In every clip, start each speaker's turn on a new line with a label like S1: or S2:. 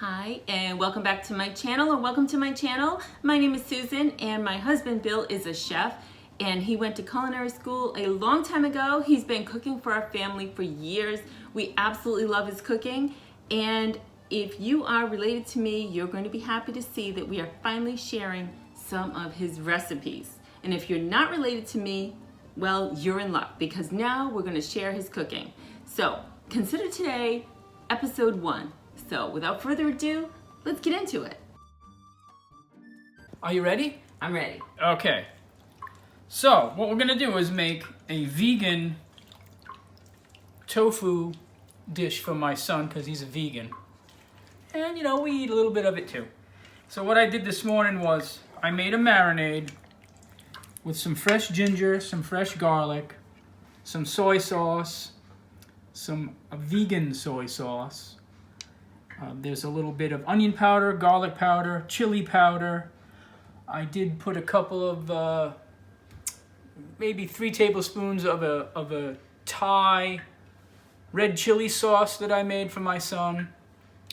S1: Hi, and welcome back to my channel, or welcome to my channel. My name is Susan, and my husband Bill is a chef, and he went to culinary school a long time ago. He's been cooking for our family for years. We absolutely love his cooking, and if you are related to me, you're going to be happy to see that we are finally sharing some of his recipes. And if you're not related to me, well, you're in luck, because now we're going to share his cooking. So consider today episode 1. So without further ado, let's get into it.
S2: Are you ready?
S1: I'm ready.
S2: Okay. So what we're gonna do is make a vegan tofu dish for my son because he's a vegan. And you know, we eat a little bit of it too. So what I did this morning was I made a marinade with some fresh ginger, some fresh garlic, some soy sauce, some vegan soy sauce. There's a little bit of onion powder, garlic powder, chili powder. I did put a couple of, maybe 3 tablespoons of a Thai red chili sauce that I made for my son.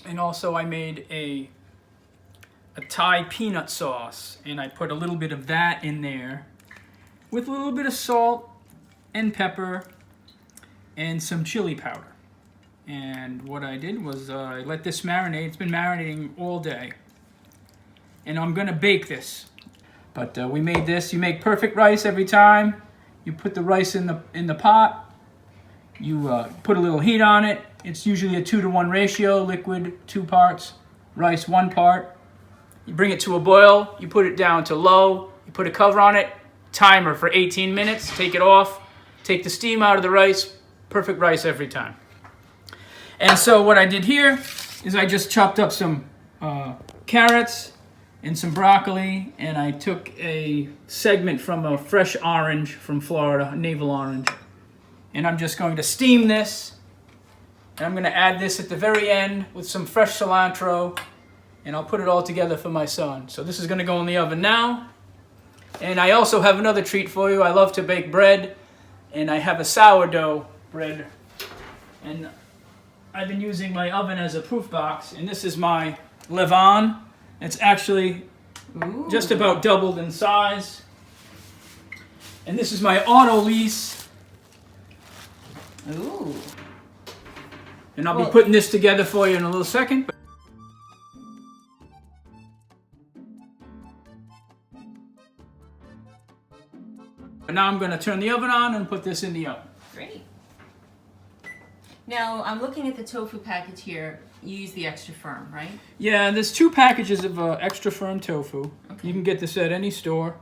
S2: And also I made a Thai peanut sauce. And I put a little bit of that in there with a little bit of salt and pepper and some chili powder. And what I did was I let this marinate. It's been marinating all day. And I'm going to bake this. But we made this. You make perfect rice every time. You put the rice in the pot. You put a little heat on it. It's usually a 2-to-1 ratio. Liquid 2 parts, rice 1 part. You bring it to a boil. You put it down to low. You put a cover on it. Timer for 18 minutes. Take it off. Take the steam out of the rice. Perfect rice every time. And so what I did here is I just chopped up some carrots and some broccoli, and I took a segment from a fresh orange from Florida, a navel orange, and I'm just going to steam this, and I'm going to add this at the very end with some fresh cilantro, and I'll put it all together for my son. So this is going to go in the oven now, and I also have another treat for you. I love to bake bread, and I have a sourdough bread, and I've been using my oven as a proof box, and this is my levain. It's actually just about doubled in size. And this is my auto lease.
S1: Ooh.
S2: And I'll be putting this together for you in a little second. But now I'm going to turn the oven on and put this in the oven.
S1: Great. Now, I'm looking at the tofu package here. You use the extra firm, right?
S2: Yeah, there's 2 packages of extra firm tofu.
S1: Okay.
S2: You can get this at any store.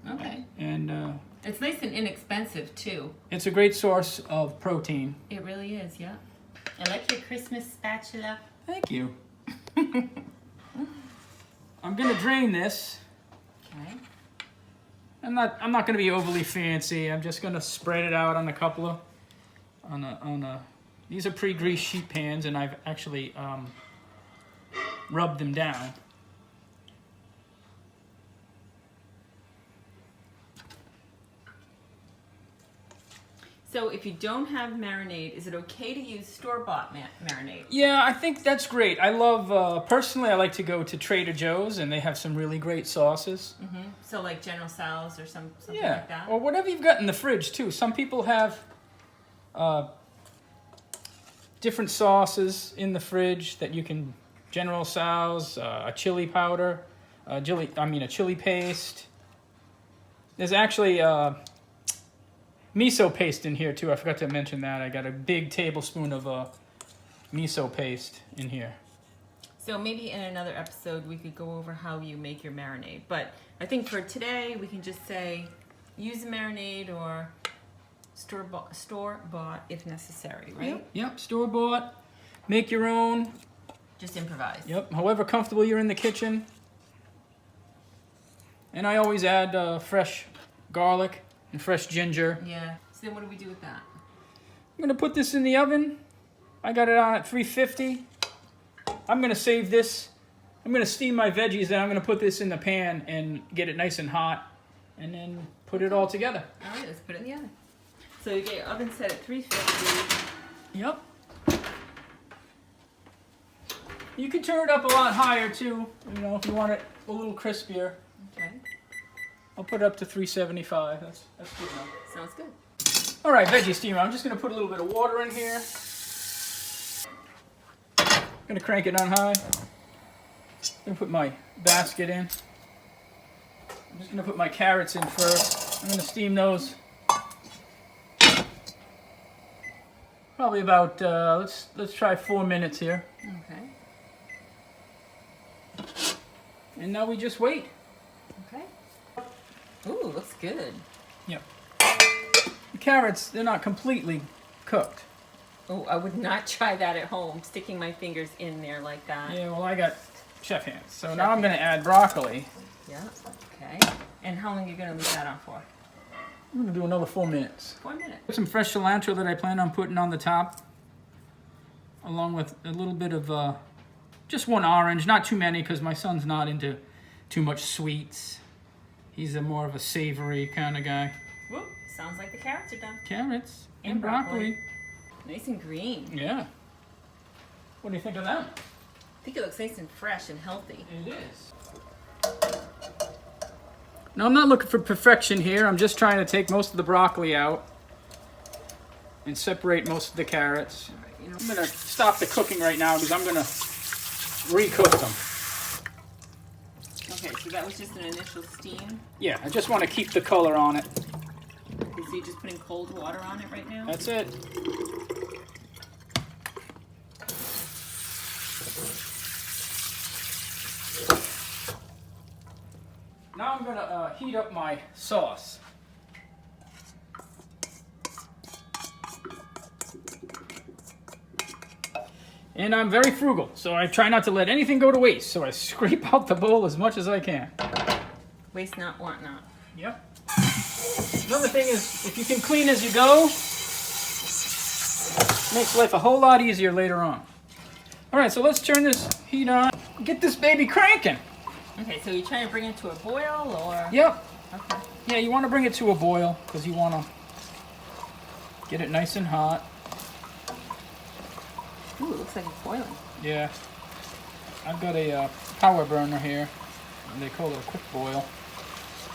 S1: Okay.
S2: And
S1: it's nice and inexpensive, too.
S2: it's a great source of protein.
S1: It really is, yeah. I like your Christmas spatula.
S2: Thank you. I'm gonna drain this.
S1: Okay.
S2: I'm not gonna be overly fancy. I'm just gonna spread it out on a couple of these are pre-greased sheet pans, and I've actually rubbed them down.
S1: So if you don't have marinade, is it okay to use store-bought marinade?
S2: Yeah, I think that's great. I love, personally, I like to go to Trader Joe's, and they have some really great sauces.
S1: Mm-hmm. So like General Tso's or something
S2: Yeah,
S1: like that?
S2: or whatever you've got in the fridge, too. Some people have different sauces in the fridge that you can, General Tso's, a chili powder, a chili paste. There's actually miso paste in here too. I forgot to mention that. I got a big tablespoon of miso paste in here.
S1: So maybe in another episode we could go over how you make your marinade. But I think for today we can just say use a marinade or store-bought if necessary, right?
S2: Yep, store-bought. Make your own.
S1: Just improvise.
S2: Yep, however comfortable you're in the kitchen. And I always add fresh garlic and fresh ginger.
S1: Yeah. So then what do we do with that?
S2: I'm going to put this in the oven. I got it on at 350. I'm going to save this. I'm going to steam my veggies, and I'm going to put this in the pan and get it nice and hot, and then put it all together.
S1: All right, let's put it in the oven. So you get your oven set at 350.
S2: Yep. You can turn it up a lot higher too, you know, if you want it a little crispier.
S1: Okay.
S2: I'll put it up to 375. That's good enough.
S1: Sounds good.
S2: All right, veggie steamer. I'm just gonna put a little bit of water in here. Gonna crank it on high. Gonna put my basket in. I'm just gonna put my carrots in first. I'm gonna steam those. Probably about let's try 4 minutes here.
S1: Okay.
S2: And now we just wait.
S1: Okay. Ooh, looks good.
S2: Yep. The carrots, they're not completely cooked.
S1: Oh, I would not try that at home, sticking my fingers in there like that.
S2: Yeah, well, I got chef hands. So now I'm gonna add broccoli.
S1: Yeah. Okay. And how long are you gonna leave that on for?
S2: I'm gonna do another 4 minutes.
S1: 4 minutes.
S2: Put some fresh cilantro that I plan on putting on the top, along with a little bit of just one orange, not too many, because my son's not into too much sweets. He's more of a savory kind of guy.
S1: Whoop. Sounds like the carrots are done.
S2: Carrots
S1: And
S2: broccoli.
S1: Nice and green.
S2: Yeah. What do you think of them?
S1: I think it looks nice and fresh and healthy.
S2: It is. Now I'm not looking for perfection here. I'm just trying to take most of the broccoli out and separate most of the carrots. I'm gonna stop the cooking right now because I'm gonna re-cook them.
S1: Okay, so that was just an initial steam.
S2: Yeah, I just want to keep the color on it.
S1: Okay, so you're just putting cold water on it right now?
S2: That's it. Now I'm gonna heat up my sauce. And I'm very frugal, so I try not to let anything go to waste. So I scrape out the bowl as much as I can.
S1: Waste not, want not.
S2: Yep. Another thing is, if you can clean as you go, makes life a whole lot easier later on. All right, so let's turn this heat on. Get this baby cranking.
S1: Okay, so you're trying to bring it to a boil, or?
S2: Yep.
S1: Okay.
S2: Yeah, you want to bring it to a boil because you want to get it nice and hot.
S1: Ooh, it looks like it's boiling.
S2: Yeah. I've got a power burner here. They call it a quick boil.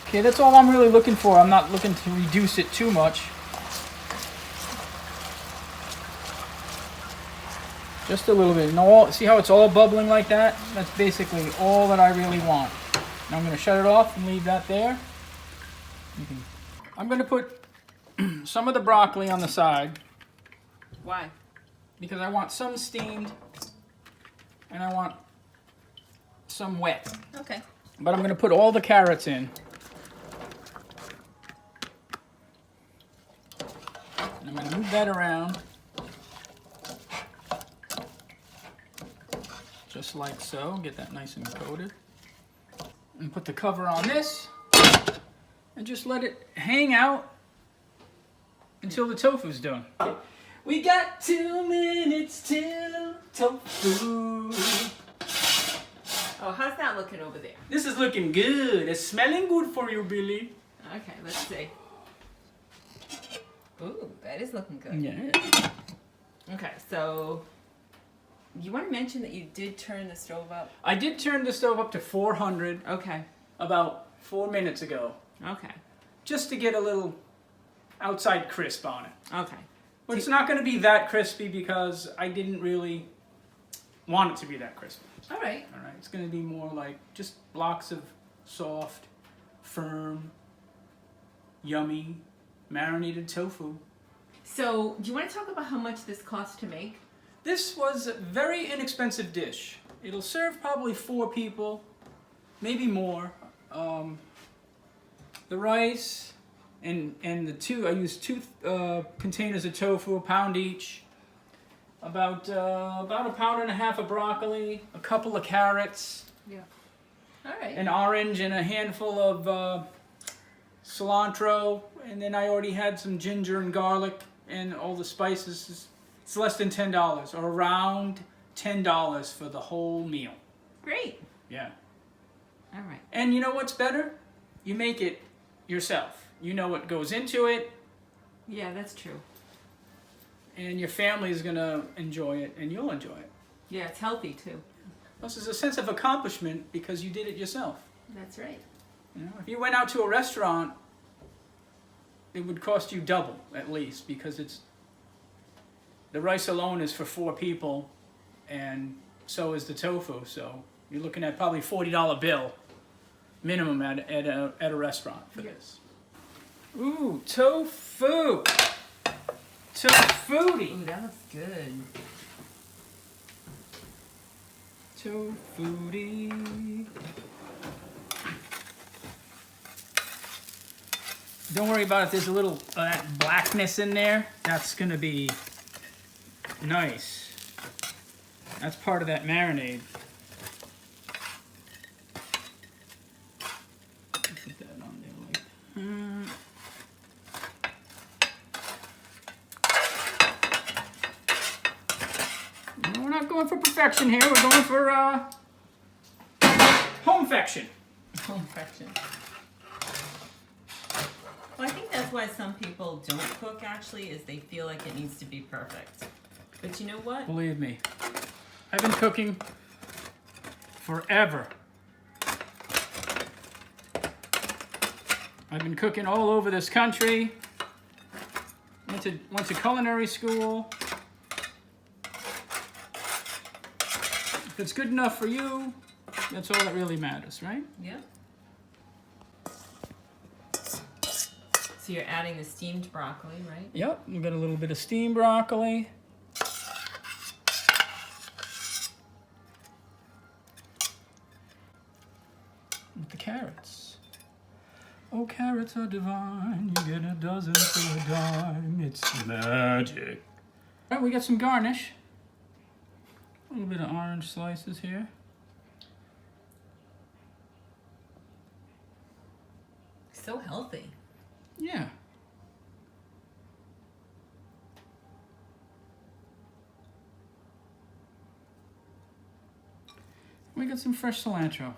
S2: Okay, that's all I'm really looking for. I'm not looking to reduce it too much. Just a little bit. See how it's all bubbling like that? That's basically all that I really want. Now I'm going to shut it off and leave that there. I'm going to put some of the broccoli on the side.
S1: Why?
S2: Because I want some steamed and I want some wet.
S1: Okay.
S2: But I'm going to put all the carrots in. And I'm going to move that around. Just like so. Get that nice and coated. And put the cover on this. And just let it hang out until the tofu's done. We got 2 minutes till tofu.
S1: Oh, how's that looking over there?
S2: This is looking good. It's smelling good for you, Billy.
S1: Okay, let's see. Ooh, that is looking good.
S2: Yeah.
S1: Okay, so you want to mention that you did turn the stove up?
S2: I did turn the stove up to 400
S1: Okay.
S2: about 4 minutes ago.
S1: Okay.
S2: Just to get a little outside crisp on it.
S1: Okay.
S2: But it's not going to be that crispy because I didn't really want it to be that crispy.
S1: All right.
S2: All right, it's going to be more like just blocks of soft, firm, yummy, marinated tofu.
S1: So, do you want to talk about how much this cost to make?
S2: This was a very inexpensive dish. It'll serve probably 4 people, maybe more. The rice and I used 2 containers of tofu, a pound each. About a pound and a half of broccoli, a couple of carrots,
S1: Yeah. All right.
S2: an orange, and a handful of cilantro. And then I already had some ginger and garlic and all the spices. It's less than $10, or around $10 for the whole meal.
S1: Great.
S2: Yeah.
S1: All right.
S2: And you know what's better? You make it yourself. You know what goes into it,
S1: Yeah, that's true.
S2: and your family is going to enjoy it, and you'll enjoy it.
S1: Yeah, it's healthy too.
S2: Plus, there's a sense of accomplishment because you did it yourself.
S1: That's right.
S2: You know, if you went out to a restaurant, it would cost you double at least because the rice alone is for 4 people, and so is the tofu. So you're looking at probably $40 bill minimum at a restaurant for this. Ooh, tofu. Tofuti.
S1: Ooh, that looks good.
S2: Tofuti. Don't worry about it. There's a little that blackness in there. That's gonna be nice. That's part of that marinade. Put that on there like. No, we're not going for perfection here. We're going for home-fection.
S1: Home-fection. Well, I think that's why some people don't cook, actually, is they feel like it needs to be perfect. But you know what?
S2: Believe me, I've been cooking forever. I've been cooking all over this country. Went to culinary school. If it's good enough for you, that's all that really matters, right?
S1: Yep. So you're adding the steamed broccoli, right?
S2: Yep, we got a little bit of steamed broccoli. With the carrots. Oh, carrots are divine. You get a dozen for a dime. It's magic. All right, we got some garnish. A little bit of orange slices here.
S1: So healthy.
S2: Yeah. We got some fresh cilantro.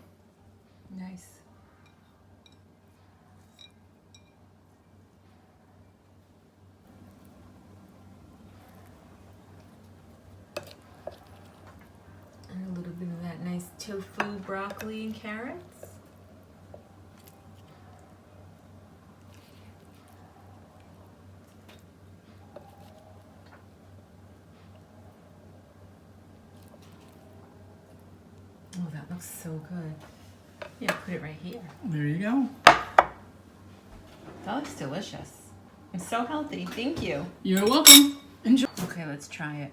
S1: Nice. And a little bit of that nice tofu, broccoli, and carrots. Oh, that looks so good. Yeah, put it right here.
S2: There you go.
S1: That looks delicious. It's so healthy. Thank you.
S2: You're welcome. Enjoy.
S1: Okay, let's try it.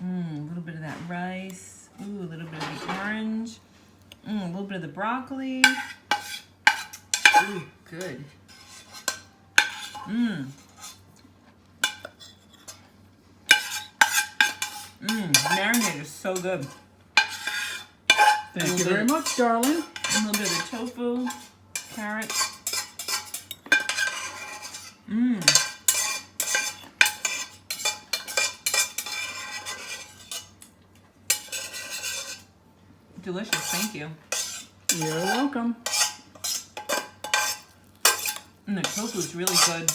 S1: A little bit of that rice. Ooh, a little bit of the orange. A little bit of the broccoli. Ooh, good. Marinade is so good.
S2: Thank you very much, darling.
S1: A little bit of the tofu, carrots. Delicious, thank you.
S2: You're welcome.
S1: And the tofu is really good.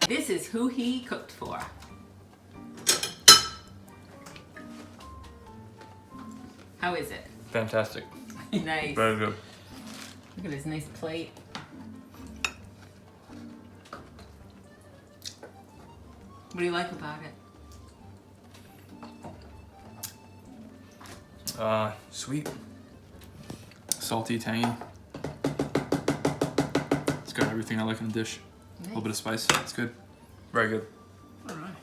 S1: This is who he cooked for. How is it?
S3: Fantastic.
S1: Nice.
S3: Very good.
S1: Look at this nice plate. What do you like about it?
S3: Sweet. Salty, tangy. It's got everything I like in a dish. A little bit of spice. It's good. Very good.
S2: All right.